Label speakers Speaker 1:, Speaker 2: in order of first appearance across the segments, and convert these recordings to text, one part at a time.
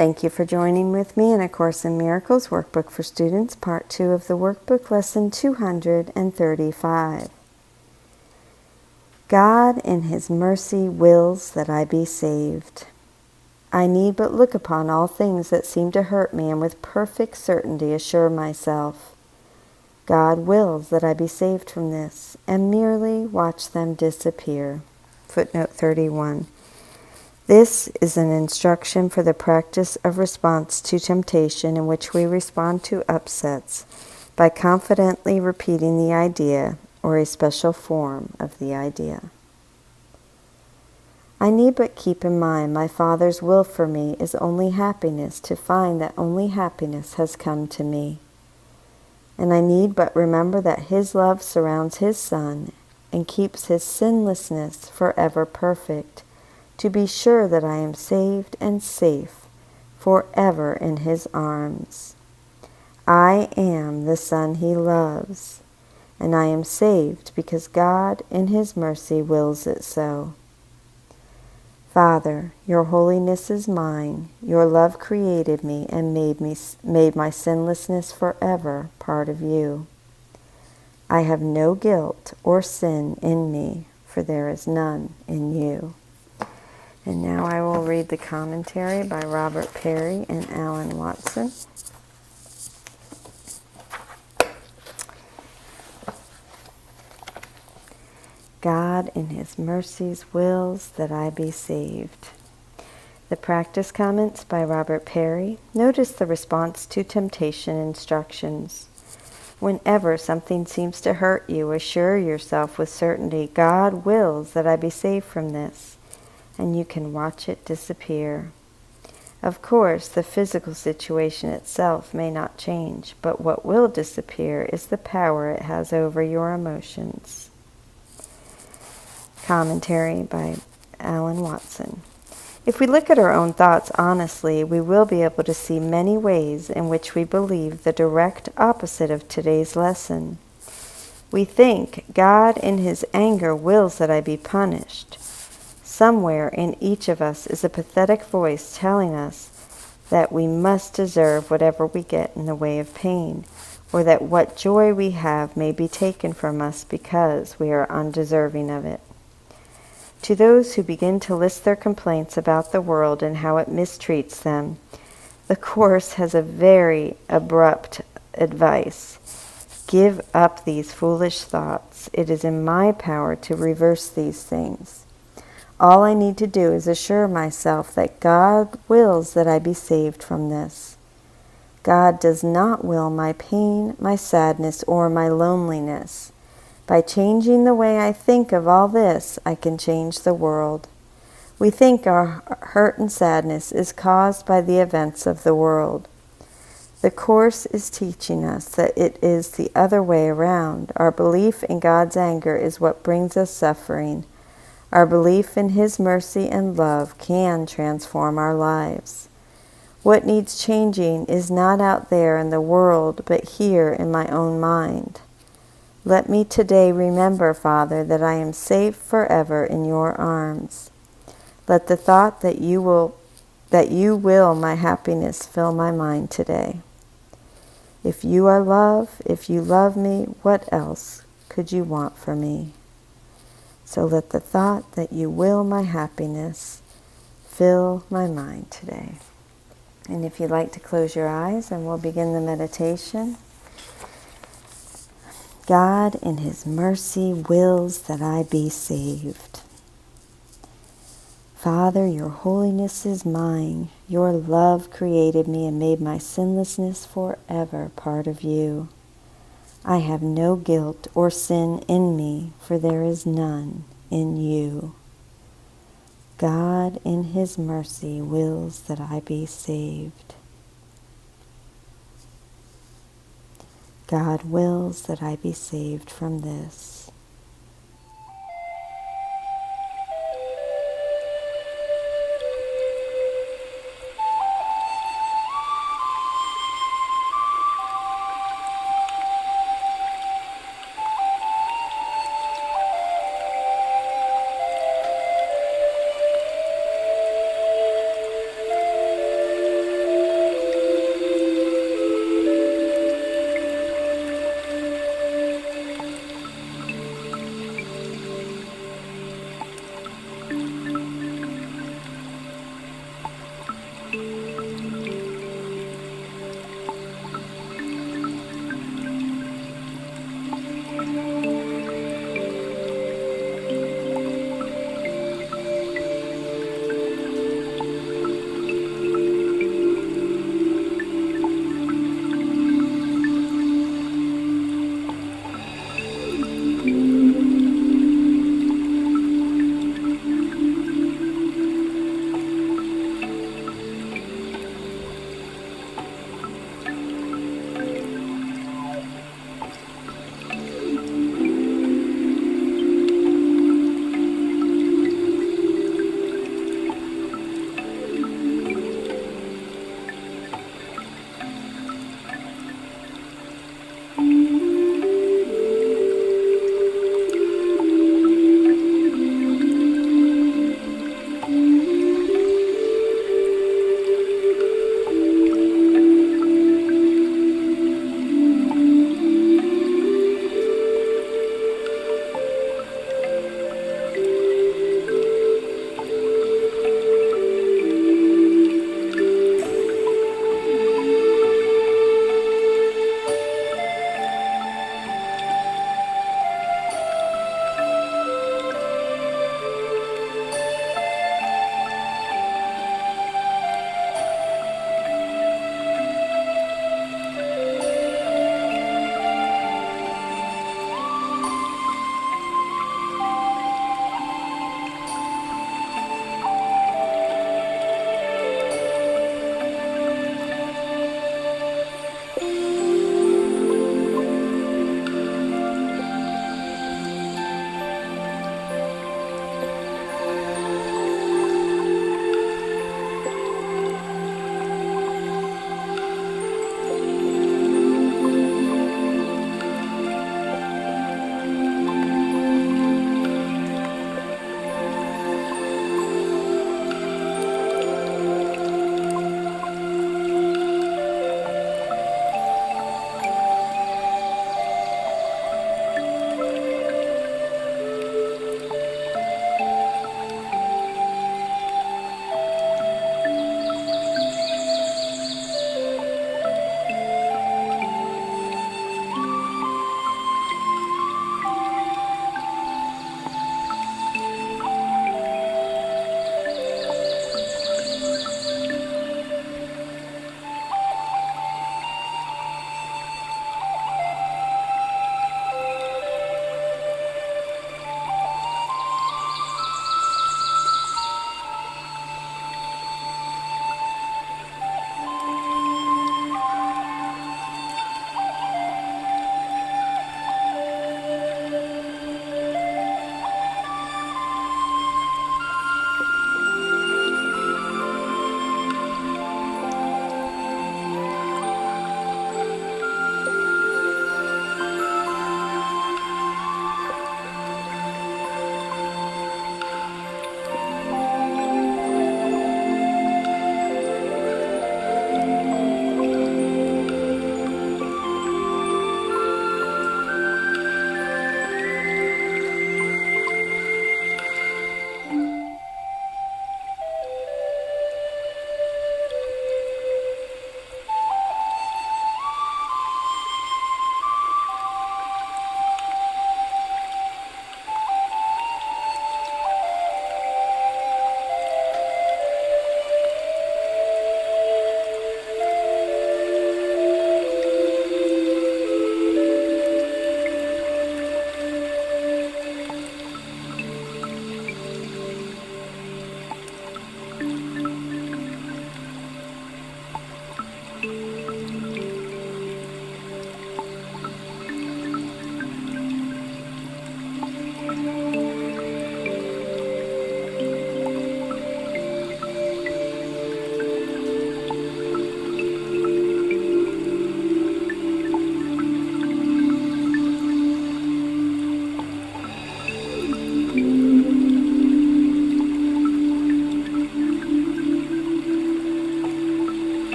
Speaker 1: Thank you for joining with me in A Course in Miracles Workbook for Students, Part 2 of the Workbook, Lesson 235. God in His mercy wills that I be saved. I need but look upon all things that seem to hurt me and with perfect certainty assure myself, God wills that I be saved from this, and merely watch them disappear. Footnote 31. This is an instruction for the practice of response to temptation in which we respond to upsets by confidently repeating the idea or a special form of the idea. I need but keep in mind my Father's will for me is only happiness to find that only happiness has come to me. And I need but remember that His love surrounds His Son and keeps His sinlessness forever perfect, to be sure that I am saved and safe forever in His arms. I am the Son He loves, and I am saved because God in His mercy wills it so. Father, your holiness is mine. Your love created me and made my sinlessness forever part of you. I have no guilt or sin in me, for there is none in you. And now I will read the commentary by Robert Perry and Alan Watson. God in His mercies wills that I be saved. The practice comments by Robert Perry. Notice the response to temptation instructions. Whenever something seems to hurt you, assure yourself with certainty, God wills that I be saved from this, and you can watch it disappear. Of course, the physical situation itself may not change, but what will disappear is the power it has over your emotions. Commentary by Alan Watson. If we look at our own thoughts honestly, we will be able to see many ways in which we believe the direct opposite of today's lesson. We think God in His anger wills that I be punished. Somewhere in each of us is a pathetic voice telling us that we must deserve whatever we get in the way of pain, or that what joy we have may be taken from us because we are undeserving of it. To those who begin to list their complaints about the world and how it mistreats them, the Course has a very abrupt advice. Give up these foolish thoughts. It is in my power to reverse these things. All I need to do is assure myself that God wills that I be saved from this. God does not will my pain, my sadness, or my loneliness. By changing the way I think of all this, I can change the world. We think our hurt and sadness is caused by the events of the world. The Course is teaching us that it is the other way around. Our belief in God's anger is what brings us suffering. Our belief in His mercy and love can transform our lives. What needs changing is not out there in the world, but here in my own mind. Let me today remember, Father, that I am safe forever in your arms. Let the thought that you will my happiness fill my mind today. If you are love, if you love me, what else could you want for me? So let the thought that you will my happiness fill my mind today. And if you'd like to close your eyes, and we'll begin the meditation. God in His mercy wills that I be saved. Father, your holiness is mine. Your love created me and made my sinlessness forever part of you. I have no guilt or sin in me, for there is none in you. God in His mercy wills that I be saved. God wills that I be saved from this.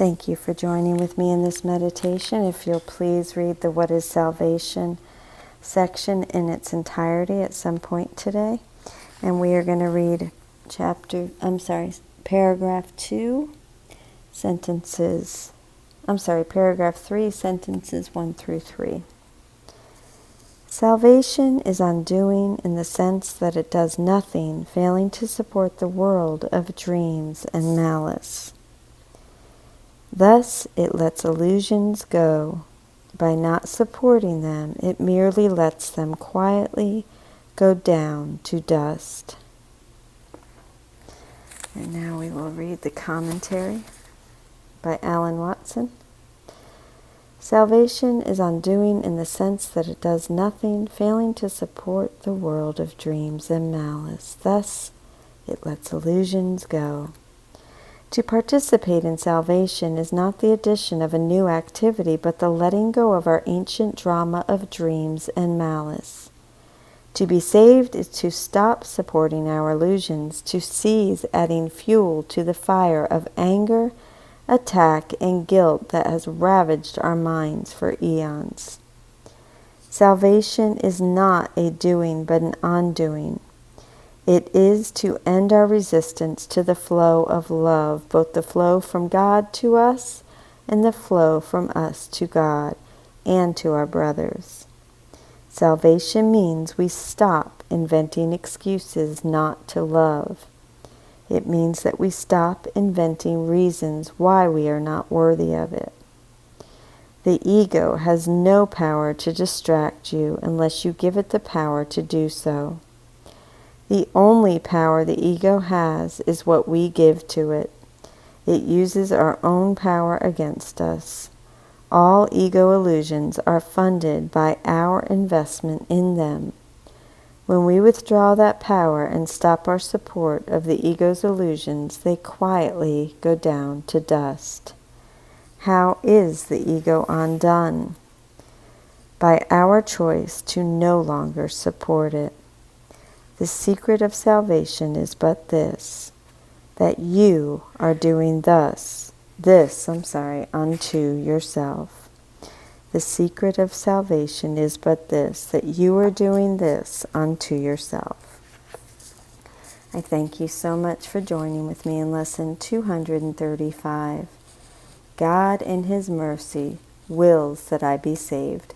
Speaker 1: Thank you for joining with me in this meditation. If you'll please read the What is Salvation section in its entirety at some point today. And we are going to read paragraph 3, sentences 1 through 3. Salvation is undoing in the sense that it does nothing failing to support the world of dreams and malice. Thus, it lets illusions go. By not supporting them, it merely lets them quietly go down to dust. And now we will read the commentary by Alan Watson. Salvation is undoing in the sense that it does nothing failing to support the world of dreams and malice. Thus, it lets illusions go. To participate in salvation is not the addition of a new activity, but the letting go of our ancient drama of dreams and malice. To be saved is to stop supporting our illusions, to cease adding fuel to the fire of anger, attack, and guilt that has ravaged our minds for eons. Salvation is not a doing, but an undoing. It is to end our resistance to the flow of love, both the flow from God to us and the flow from us to God and to our brothers. Salvation means we stop inventing excuses not to love. It means that we stop inventing reasons why we are not worthy of it. The ego has no power to distract you unless you give it the power to do so. The only power the ego has is what we give to it. It uses our own power against us. All ego illusions are funded by our investment in them. When we withdraw that power and stop our support of the ego's illusions, they quietly go down to dust. How is the ego undone? By our choice to no longer support it. The secret of salvation is but this, that you are doing this unto yourself. The secret of salvation is but this, that you are doing this unto yourself. I thank you so much for joining with me in lesson 235. God in His mercy wills that I be saved.